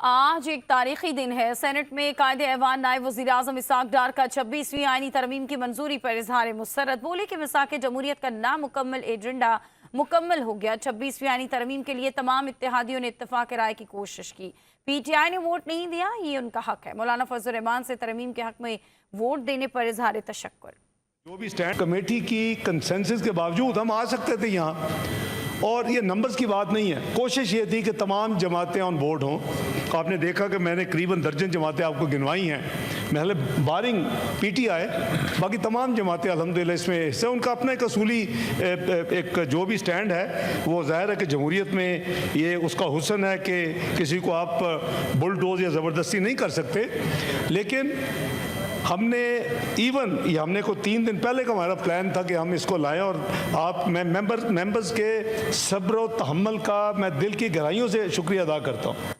आज एक तारीखी दिन है। सेनेट में कायदे ऐवान नायब वज़ीर-ए-आज़म इसहाक डार का 26वीं आईनी तरमीम की मंजूरी पर इजहार मुसर्रत। बोले कि मिसाक जमहूरियत का नामुकम्मल एजेंडा मुकम्मल हो गया। 26वीं आईनी तरमीम के लिए तमाम इत्तेहादियों ने इत्तफाक राय की कोशिश की। PTI ने वोट नहीं दिया, ये उनका हक है। मौलाना फजल रहमान से तरमीम के हक में वोट देने पर इजहार तशक्कुर। जो भी स्टैंड कमेटी की कंसेंसस के बावजूद हम आ सकते थे यहाँ, और ये नंबर्स की बात नहीं है। कोशिश ये थी कि तमाम जमातें ऑन बोर्ड हों। आपने देखा कि मैंने करीबन दर्जन जमातें आपको गिनवाई हैं, महल बारिंग PTI, बाकी तमाम जमातें अल्हम्दुलिल्लाह इसमें हिस्सा। उनका अपना एक असूली एक जो भी स्टैंड है वो ज़ाहिर है कि जमहूरियत में ये उसका हुस्न है कि किसी को आप बुलडोज या ज़बरदस्ती नहीं कर सकते। लेकिन हमने ये हमने को 3 दिन पहले का हमारा प्लान था कि हम इसको लाएं, और आप मैं मेंबर्स के सब्र और तहम्मुल का मैं दिल की गहराइयों से शुक्रिया अदा करता हूँ।